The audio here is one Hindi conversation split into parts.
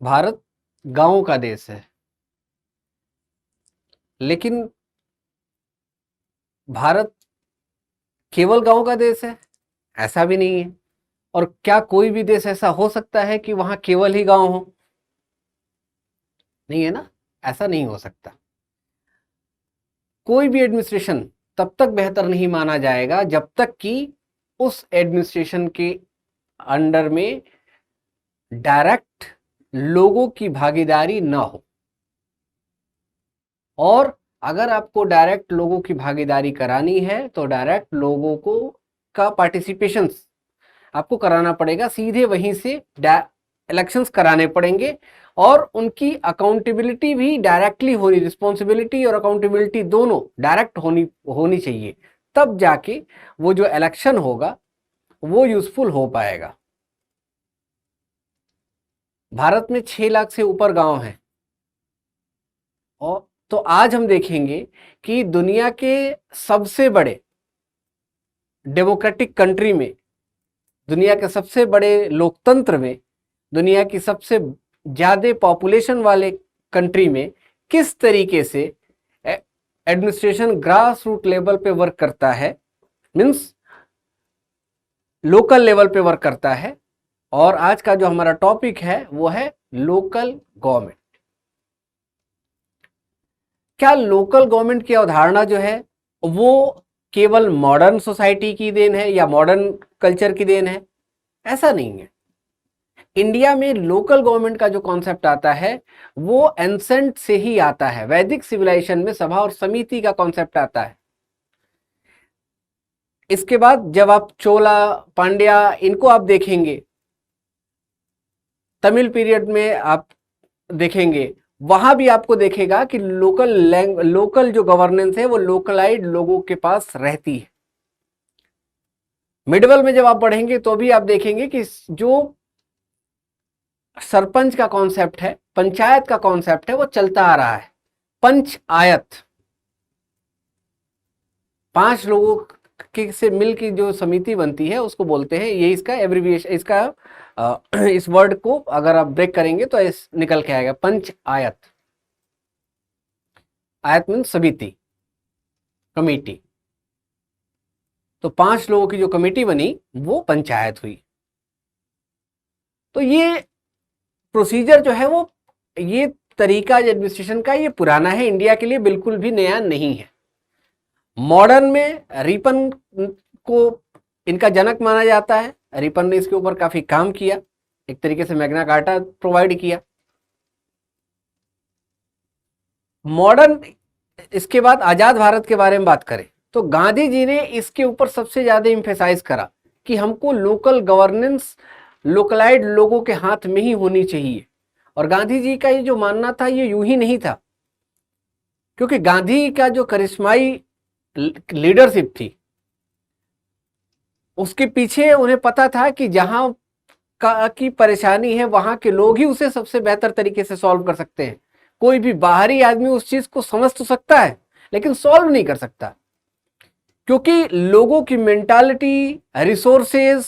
भारत गांवों का देश है, लेकिन भारत केवल गांवों का देश है ऐसा भी नहीं है। और क्या कोई भी देश ऐसा हो सकता है कि वहां केवल ही गांव हो? नहीं है ना, ऐसा नहीं हो सकता। कोई भी एडमिनिस्ट्रेशन तब तक बेहतर नहीं माना जाएगा जब तक कि उस एडमिनिस्ट्रेशन के अंडर में डायरेक्ट लोगों की भागीदारी ना हो। और अगर आपको डायरेक्ट लोगों की भागीदारी करानी है तो डायरेक्ट लोगों को का पार्टिसिपेशन आपको कराना पड़ेगा, सीधे वहीं से इलेक्शंस कराने पड़ेंगे। और उनकी अकाउंटेबिलिटी भी डायरेक्टली होनी, रिस्पॉन्सिबिलिटी और अकाउंटेबिलिटी दोनों डायरेक्ट होनी होनी चाहिए। तब जाके वो जो इलेक्शन होगा वो यूजफुल हो पाएगा। भारत में 6 लाख से ऊपर गांव हैं। और तो आज हम देखेंगे कि दुनिया के सबसे बड़े डेमोक्रेटिक कंट्री में, दुनिया के सबसे बड़े लोकतंत्र में, दुनिया की सबसे ज्यादा पॉपुलेशन वाले कंट्री में किस तरीके से एडमिनिस्ट्रेशन ग्रास रूट लेवल पे वर्क करता है, मीन्स लोकल लेवल पे वर्क करता है। और आज का जो हमारा टॉपिक है वो है लोकल गवर्नमेंट। क्या लोकल गवर्नमेंट की अवधारणा जो है वो केवल मॉडर्न सोसाइटी की देन है या मॉडर्न कल्चर की देन है? ऐसा नहीं है। इंडिया में लोकल गवर्नमेंट का जो कॉन्सेप्ट आता है वो एंसेंट से ही आता है। वैदिक सिविलाइजेशन में सभा और समिति का कॉन्सेप्ट आता है। इसके बाद जब आप चोला, पांड्या, इनको आप देखेंगे, तमिल पीरियड में आप देखेंगे, वहां भी आपको देखेगा कि लोकल जो गवर्नेंस है वो लोकलाइड लोगों के पास रहती है। मिडवल में जब आप पढ़ेंगे तो भी आप देखेंगे कि जो सरपंच का कॉन्सेप्ट है, पंचायत का कॉन्सेप्ट है, वो चलता आ रहा है। पंच आयत, 5 लोगों के से मिल की जो समिति बनती है उसको बोलते हैं, ये इसका एब्रिविएशन, इसका इस वर्ड को अगर आप ब्रेक करेंगे तो इस निकल के आएगा पंच आयत। आयत मीन समिति, कमेटी। तो 5 लोगों की जो कमेटी बनी वो पंचायत हुई। तो ये प्रोसीजर जो है वो, ये तरीका एडमिनिस्ट्रेशन का ये पुराना है, इंडिया के लिए बिल्कुल भी नया नहीं है। मॉडर्न में रिपन को इनका जनक माना जाता है। रिपन ने इसके ऊपर काफी काम किया, एक तरीके से मैग्ना कार्टा प्रोवाइड किया। मॉडर्न, इसके बाद आजाद भारत के बारे में बात करें तो गांधी जी ने इसके ऊपर सबसे ज्यादा इंफेसाइज करा कि हमको लोकल गवर्नेंस लोकलाइड लोगों के हाथ में ही होनी चाहिए। और गांधी जी का ये जो मानना था ये यूं ही नहीं था, क्योंकि गांधी का जो करिश्माई लीडरशिप थी उसके पीछे उन्हें पता था कि जहां का की परेशानी है वहां के लोग ही उसे सबसे बेहतर तरीके से सॉल्व कर सकते हैं। कोई भी बाहरी आदमी उस चीज को समझ तो सकता है लेकिन सॉल्व नहीं कर सकता, क्योंकि लोगों की मेंटालिटी, रिसोर्सेज,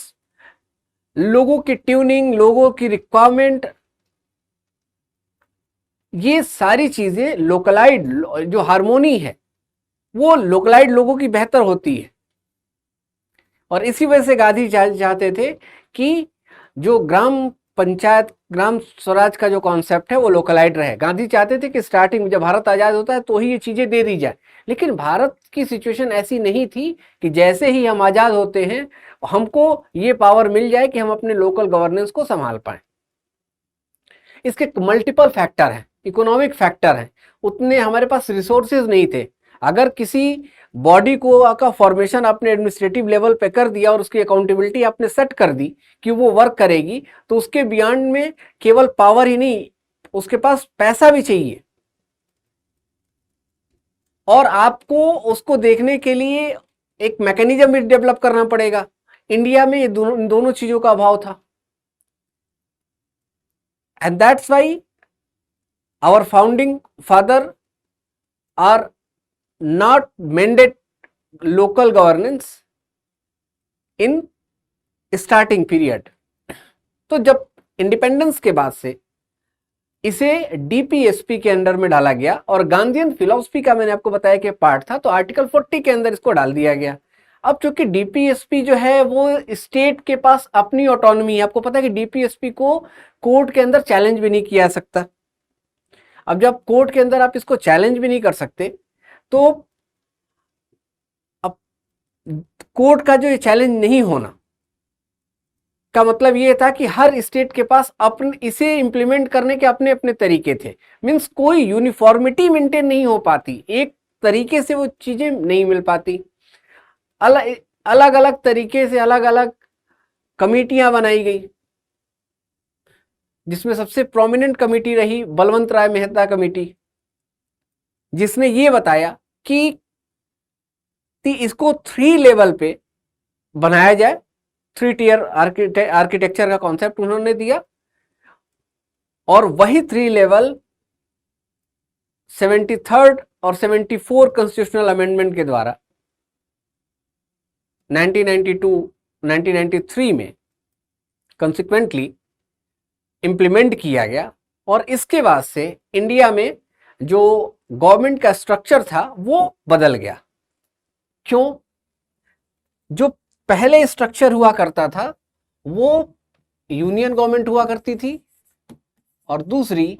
लोगों की ट्यूनिंग, लोगों की रिक्वायरमेंट, ये सारी चीजें लोकलाइड, जो हार्मोनी है वो लोकलाइड लोगों की बेहतर होती है। और इसी वजह से गांधी चाहते थे कि जो ग्राम पंचायत, ग्राम स्वराज का जो कॉन्सेप्ट है वो लोकलाइड रहे। गांधी चाहते थे कि स्टार्टिंग में जब भारत आजाद होता है तो ही ये चीजें दे दी जाए, लेकिन भारत की सिचुएशन ऐसी नहीं थी कि जैसे ही हम आजाद होते हैं हमको ये पावर मिल जाए कि हम अपने लोकल गवर्नेंस को संभाल पाए। इसके मल्टीपल फैक्टर हैं, इकोनॉमिक फैक्टर हैं, उतने हमारे पास रिसोर्सेज नहीं थे। अगर किसी बॉडी को का फॉर्मेशन आपने एडमिनिस्ट्रेटिव लेवल पे कर दिया और उसकी अकाउंटेबिलिटी आपने सेट कर दी कि वो वर्क करेगी, तो उसके बियॉन्ड में केवल पावर ही नहीं, उसके पास पैसा भी चाहिए। और आपको उसको देखने के लिए एक मैकेनिज्म भी डेवलप करना पड़ेगा। इंडिया में ये इन दोनों चीजों का अभाव था। And that's why our founding father are not mandate local governance in starting period। तो जब इंडिपेंडेंस के बाद से इसे डीपीएसपी के अंडर में डाला गया और गांधीयन फिलॉसफी का मैंने आपको बताया कि पार्ट था, तो आर्टिकल 40 के अंदर इसको डाल दिया गया। अब चूंकि डीपीएसपी जो है वो स्टेट के पास अपनी ऑटोनॉमी है, आपको पता है कि डीपीएसपी को कोर्ट के अंदर चैलेंज भी नहीं किया जा सकता। अब जब कोर्ट के अंदर आप इसको चैलेंज भी नहीं कर सकते, तो अब कोर्ट का जो ये चैलेंज नहीं होना का मतलब ये था कि हर स्टेट के पास अपने इसे इंप्लीमेंट करने के अपने अपने तरीके थे। मींस कोई यूनिफॉर्मिटी मेंटेन नहीं हो पाती, एक तरीके से वो चीजें नहीं मिल पाती, अलग अलग अलग तरीके से अलग अलग कमेटियां बनाई गई, जिसमें सबसे प्रोमिनेंट कमेटी रही बलवंत राय मेहता कमेटी, जिसने ये बताया कि इसको 3 लेवल पे बनाया जाए। 3 टियर आर्किटेक्चर का कॉन्सेप्ट उन्होंने दिया, और वही 3 लेवल 73rd और 74 कॉन्स्टिट्यूशनल अमेंडमेंट के द्वारा 1992-1993 में कंसिक्वेंटली इंप्लीमेंट किया गया। और इसके बाद से इंडिया में जो गवर्नमेंट का स्ट्रक्चर था वो बदल गया। क्यों? जो पहले स्ट्रक्चर हुआ करता था वो यूनियन गवर्नमेंट हुआ करती थी और दूसरी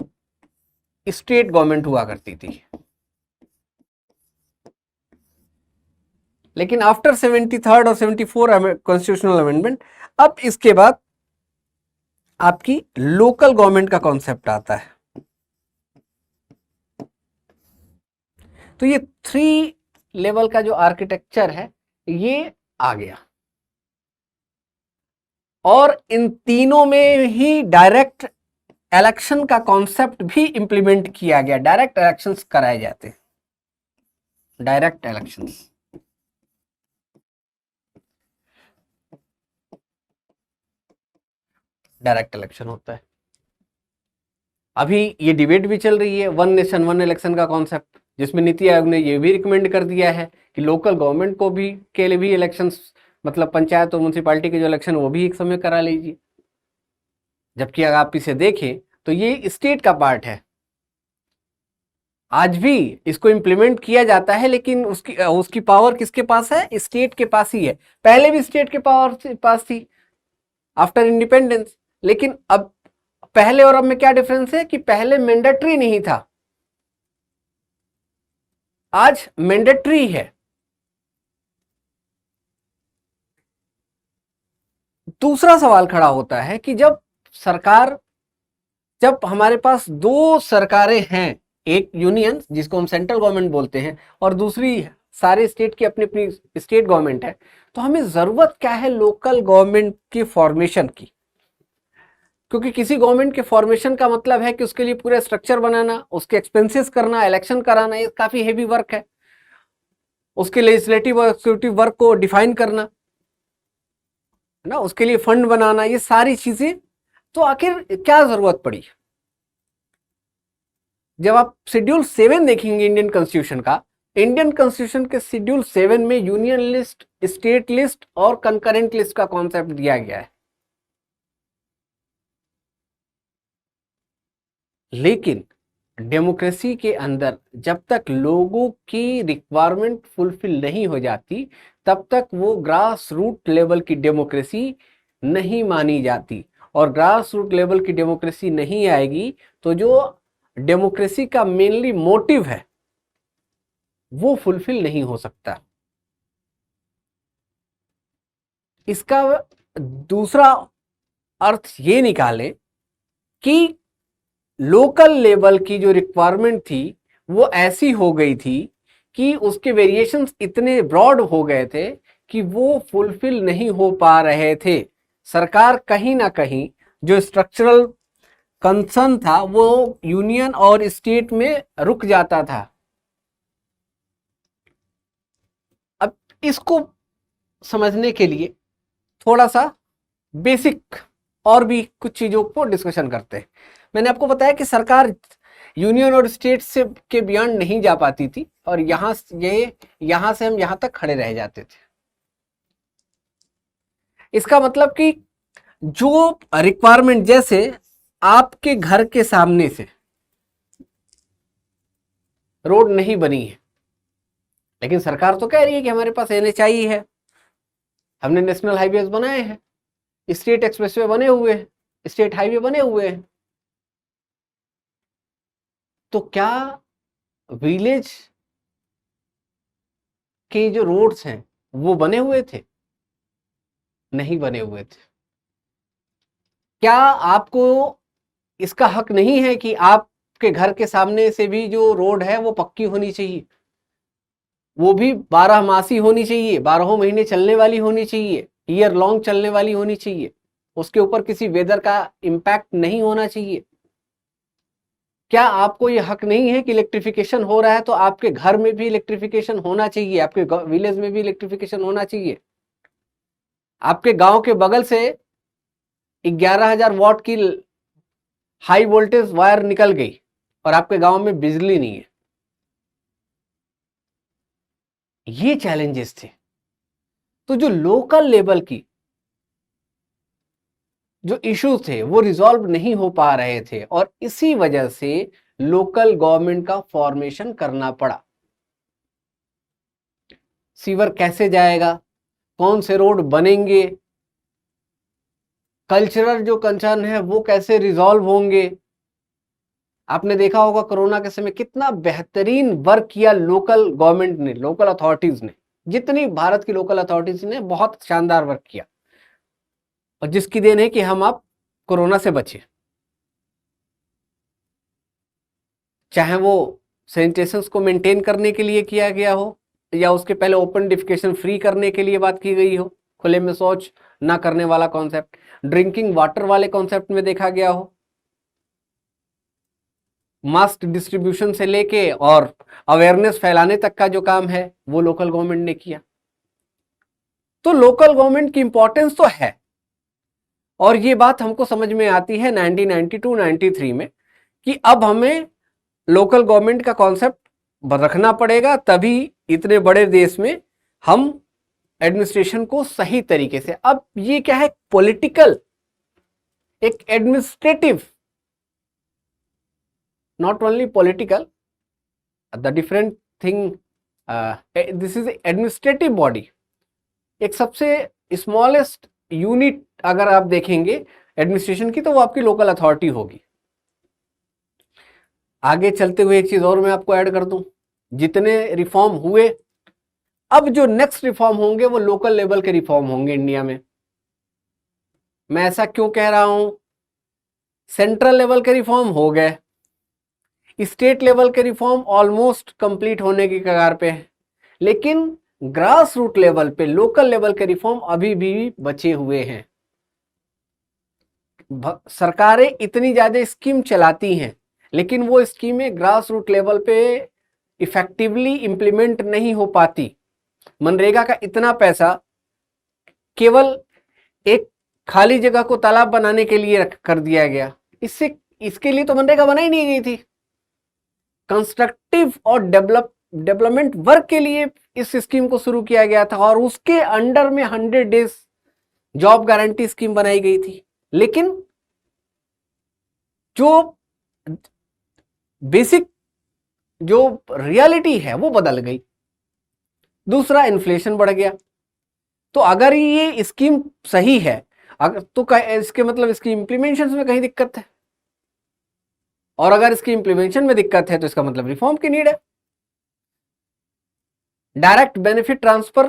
स्टेट गवर्नमेंट हुआ करती थी। लेकिन आफ्टर 73rd और 74 कॉन्स्टिट्यूशनल अमेंडमेंट, अब इसके बाद आपकी लोकल गवर्नमेंट का कॉन्सेप्ट आता है। तो ये 3 लेवल का जो आर्किटेक्चर है ये आ गया, और इन तीनों में ही डायरेक्ट इलेक्शन का कॉन्सेप्ट भी इंप्लीमेंट किया गया। डायरेक्ट इलेक्शंस कराए जाते हैं, डायरेक्ट इलेक्शंस। डायरेक्ट इलेक्शन होता है। अभी ये डिबेट भी चल रही है 1 नेशन 1 इलेक्शन का कॉन्सेप्ट, जिसमें नीति आयोग ने ये भी रिकमेंड कर दिया है कि लोकल गवर्नमेंट को भी के लिए भी इलेक्शंस, मतलब पंचायत और म्यूनसिपालिटी के जो इलेक्शन वो भी एक समय करा लीजिए। जबकि अगर आप इसे देखें तो ये स्टेट का पार्ट है, आज भी इसको इम्प्लीमेंट किया जाता है, लेकिन उसकी पावर किसके पास है? स्टेट के पास ही है। पहले भी स्टेट के पास थी आफ्टर इंडिपेंडेंस, लेकिन अब पहले और अब में क्या डिफरेंस है कि पहले मैंडेटरी नहीं था, आज मैंडेटरी है। दूसरा सवाल खड़ा होता है कि जब हमारे पास 2 सरकारें हैं, एक यूनियन जिसको हम सेंट्रल गवर्नमेंट बोलते हैं और दूसरी सारे स्टेट की अपनी अपनी स्टेट गवर्नमेंट है, तो हमें जरूरत क्या है लोकल गवर्नमेंट की फॉर्मेशन की? क्योंकि किसी गवर्नमेंट के फॉर्मेशन का मतलब है कि उसके लिए पूरा स्ट्रक्चर बनाना, उसके एक्सपेंसेस करना, इलेक्शन कराना, ये काफी हेवी वर्क है। उसके लेजिस्लेटिव और एग्जीक्यूटिव वर्क को डिफाइन करना ना, उसके लिए फंड बनाना, ये सारी चीजें। तो आखिर क्या जरूरत पड़ी? जब आप शेड्यूल 7 देखेंगे इंडियन कॉन्स्टिट्यूशन का, इंडियन कॉन्स्टिट्यूशन के शेड्यूल 7 में यूनियन लिस्ट, स्टेट लिस्ट और कंकरेंट लिस्ट का कॉन्सेप्ट दिया गया है। लेकिन डेमोक्रेसी के अंदर जब तक लोगों की रिक्वायरमेंट फुलफिल नहीं हो जाती, तब तक वो ग्रास रूट लेवल की डेमोक्रेसी नहीं मानी जाती। और ग्रास रूट लेवल की डेमोक्रेसी नहीं आएगी तो जो डेमोक्रेसी का मेनली मोटिव है वो फुलफिल नहीं हो सकता। इसका दूसरा अर्थ ये निकाले कि लोकल लेवल की जो रिक्वायरमेंट थी वो ऐसी हो गई थी कि उसके वेरिएशंस इतने ब्रॉड हो गए थे कि वो फुलफिल नहीं हो पा रहे थे। सरकार कहीं ना कहीं जो स्ट्रक्चरल कंसर्न था वो यूनियन और स्टेट में रुक जाता था। अब इसको समझने के लिए थोड़ा सा बेसिक और भी कुछ चीजों को डिस्कशन करते हैं। मैंने आपको बताया कि सरकार यूनियन और स्टेट से के बियॉन्ड नहीं जा पाती थी और यहां से हम यहां तक खड़े रह जाते थे। इसका मतलब कि जो रिक्वायरमेंट, जैसे आपके घर के सामने से रोड नहीं बनी है, लेकिन सरकार तो कह रही है कि हमारे पास NHAI है, हमने नेशनल हाईवेज बनाए हैं, स्टेट एक्सप्रेसवे बने हुए हैं, स्टेट हाईवे बने हुए हैं। तो क्या विलेज के जो रोड्स हैं वो बने हुए थे? नहीं बने हुए थे। क्या आपको इसका हक नहीं है कि आपके घर के सामने से भी जो रोड है वो पक्की होनी चाहिए, वो भी 12 मासी होनी चाहिए, 12 महीने चलने वाली होनी चाहिए, ईयर लॉन्ग चलने वाली होनी चाहिए, उसके ऊपर किसी वेदर का इम्पैक्ट नहीं होना चाहिए? क्या आपको ये हक नहीं है कि इलेक्ट्रिफिकेशन हो रहा है तो आपके घर में भी इलेक्ट्रिफिकेशन होना चाहिए, आपके विलेज में भी इलेक्ट्रिफिकेशन होना चाहिए? आपके गांव के बगल से 11,000 वॉट की हाई वोल्टेज वायर निकल गई और आपके गांव में बिजली नहीं है। ये चैलेंजेस थे। तो जो लोकल लेवल की जो इश्यूज थे वो रिजॉल्व नहीं हो पा रहे थे और इसी वजह से लोकल गवर्नमेंट का फॉर्मेशन करना पड़ा। सीवर कैसे जाएगा, कौन से रोड बनेंगे, कल्चरल जो कंसर्न है वो कैसे रिजॉल्व होंगे। आपने देखा होगा कोरोना के समय कितना बेहतरीन वर्क किया लोकल गवर्नमेंट ने, लोकल अथॉरिटीज ने, जितनी भारत की लोकल अथॉरिटीज ने बहुत शानदार वर्क किया और जिसकी देन है कि हम आप कोरोना से बचे। चाहे वो सैनिटेशन को मेंटेन करने के लिए किया गया हो या उसके पहले ओपन डिफिकेशन फ्री करने के लिए बात की गई हो, खुले में शौच ना करने वाला कॉन्सेप्ट, ड्रिंकिंग वाटर वाले कॉन्सेप्ट में देखा गया हो, मास्क डिस्ट्रीब्यूशन से लेके और अवेयरनेस फैलाने तक का जो काम है वो लोकल गवर्नमेंट ने किया। तो लोकल गवर्नमेंट की इंपॉर्टेंस तो है और ये बात हमको समझ में आती है 1992-93 में कि अब हमें लोकल गवर्नमेंट का कॉन्सेप्ट रखना पड़ेगा, तभी इतने बड़े देश में हम एडमिनिस्ट्रेशन को सही तरीके से, अब ये क्या है, पॉलिटिकल, एक administrative, not only political, the different thing, this is administrative body, एक सबसे स्मॉलेस्ट यूनिट अगर आप देखेंगे एडमिनिस्ट्रेशन की तो वो आपकी लोकल अथॉरिटी होगी। आगे चलते हुए एक चीज और मैं आपको ऐड कर दूं, जितने रिफॉर्म हुए, अब जो नेक्स्ट रिफॉर्म होंगे वो लोकल लेवल के रिफॉर्म होंगे इंडिया में। मैं ऐसा क्यों कह रहा हूं? सेंट्रल लेवल के रिफॉर्म हो गए, स्टेट लेवल के रिफॉर्म ऑलमोस्ट कंप्लीट होने की कगार पे है, लेकिन ग्रास रूट लेवल पे, लोकल लेवल के रिफॉर्म अभी भी बचे हुए हैं। सरकारें इतनी ज्यादा स्कीम चलाती हैं लेकिन वो स्कीमें ग्रास रूट लेवल पे इफेक्टिवली इंप्लीमेंट नहीं हो पाती। मनरेगा का इतना पैसा केवल एक खाली जगह को तालाब बनाने के लिए कर दिया गया, इसके लिए तो मनरेगा बनाई नहीं गई थी। कंस्ट्रक्टिव और डेवलपमेंट वर्क के लिए इस स्कीम को शुरू किया गया था और उसके अंडर में 100 डेज जॉब गारंटी स्कीम बनाई गई थी, लेकिन जो बेसिक जो रियलिटी है वो बदल गई। दूसरा, इन्फ्लेशन बढ़ गया। तो अगर ये स्कीम सही है अगर तो इसके मतलब इसकी इंप्लीमेंटेशन में कहीं दिक्कत है, और अगर इसकी इंप्लीमेंटेशन में दिक्कत है तो इसका मतलब रिफॉर्म की नीड है। डायरेक्ट बेनिफिट ट्रांसफर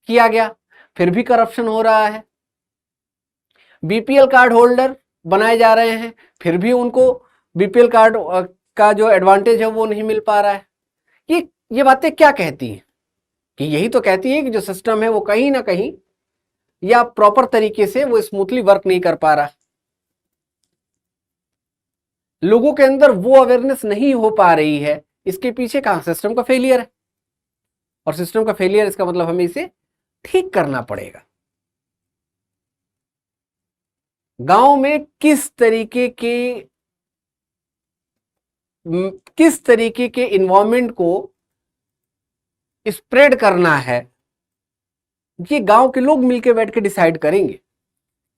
किया गया, फिर भी करप्शन हो रहा है। बीपीएल कार्ड होल्डर बनाए जा रहे हैं, फिर भी उनको बीपीएल कार्ड का जो एडवांटेज है वो नहीं मिल पा रहा है। ये बातें क्या कहती हैं? कि यही तो कहती है कि जो सिस्टम है वो कहीं ना कहीं या प्रॉपर तरीके से वो स्मूथली वर्क नहीं कर पा रहा, लोगों के अंदर वो अवेयरनेस नहीं हो पा रही है। इसके पीछे कहां सिस्टम का फेलियर है, और सिस्टम का फेलियर इसका मतलब हमें इसे ठीक करना पड़ेगा। गांव में किस तरीके के इन्वायरमेंट को स्प्रेड करना है, ये गांव के लोग मिलकर बैठ के डिसाइड करेंगे।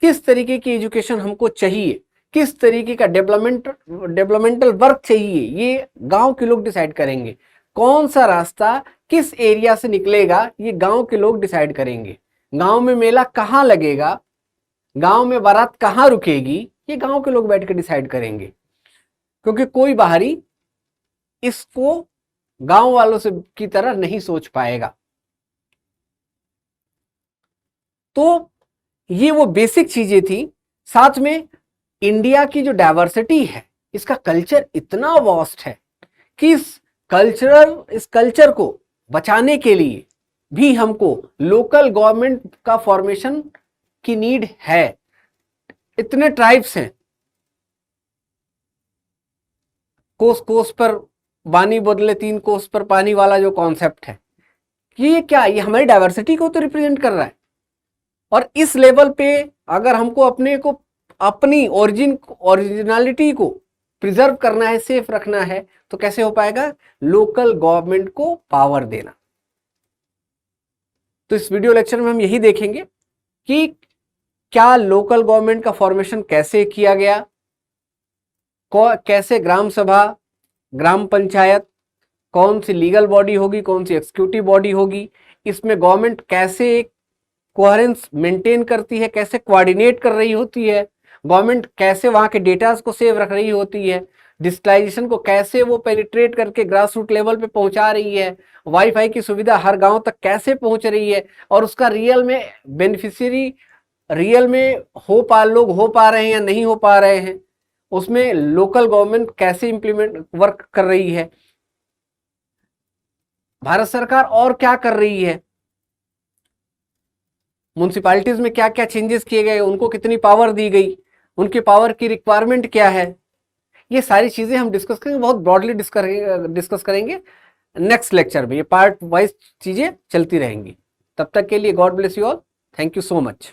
किस तरीके की एजुकेशन हमको चाहिए, किस तरीके का डेवलपमेंटल वर्क चाहिए, ये गांव के लोग डिसाइड करेंगे। कौन सा रास्ता किस एरिया से निकलेगा, ये गांव के लोग डिसाइड करेंगे। गांव में मेला कहाँ लगेगा, गांव में बारात कहाँ रुकेगी, ये गांव के लोग बैठ के डिसाइड करेंगे, क्योंकि कोई बाहरी इसको गांव वालों से की तरह नहीं सोच पाएगा। तो ये वो बेसिक चीजें थी। साथ में इंडिया की जो डाइवर्सिटी है, इसका कल्चर इतना वास्ट है कि इस कल्चर को बचाने के लिए भी हमको लोकल गवर्नमेंट का फॉर्मेशन की नीड है। इतने ट्राइब्स हैं, कोस कोस पर बानी बदले तीन कोस पर पानी वाला जो कॉन्सेप्ट है, ये क्या, ये हमारी डाइवर्सिटी को तो रिप्रेजेंट कर रहा है। और इस लेवल पे अगर हमको अपनी ओरिजिनलिटी को प्रिजर्व करना है, सेफ रखना है, तो कैसे हो पाएगा, लोकल गवर्नमेंट को पावर देना। तो इस वीडियो लेक्चर में हम यही देखेंगे कि क्या लोकल गवर्नमेंट का फॉर्मेशन कैसे किया गया, कैसे ग्राम सभा, ग्राम पंचायत, कौन सी लीगल बॉडी होगी, कौन सी एग्जीक्यूटिव बॉडी होगी, इसमें गवर्नमेंट कैसे कोहेरेंस मेंटेन करती है, कैसे कोऑर्डिनेट कर रही होती है, गवर्नमेंट कैसे वहां के डेटास को सेव रख रही होती है, डिजिटलाइजेशन को कैसे वो पेनिट्रेट करके ग्रास रूट लेवल पे पहुंचा रही है, वाईफाई की सुविधा हर गांव तक कैसे पहुंच रही है, और उसका रियल में बेनिफिशियरी रियल में लोग हो पा रहे हैं या नहीं हो पा रहे हैं, उसमें लोकल गवर्नमेंट कैसे इंप्लीमेंट वर्क कर रही है, भारत सरकार और क्या कर रही है, म्युनिसिपैलिटीज में क्या क्या चेंजेस किए गए, उनको कितनी पावर दी गई, उनकी पावर की रिक्वायरमेंट क्या है, ये सारी चीजें हम डिस्कस करेंगे, बहुत ब्रॉडली डिस्कस करेंगे नेक्स्ट लेक्चर में। ये पार्ट वाइज चीजें चलती रहेंगी। तब तक के लिए God bless you all, thank you so much.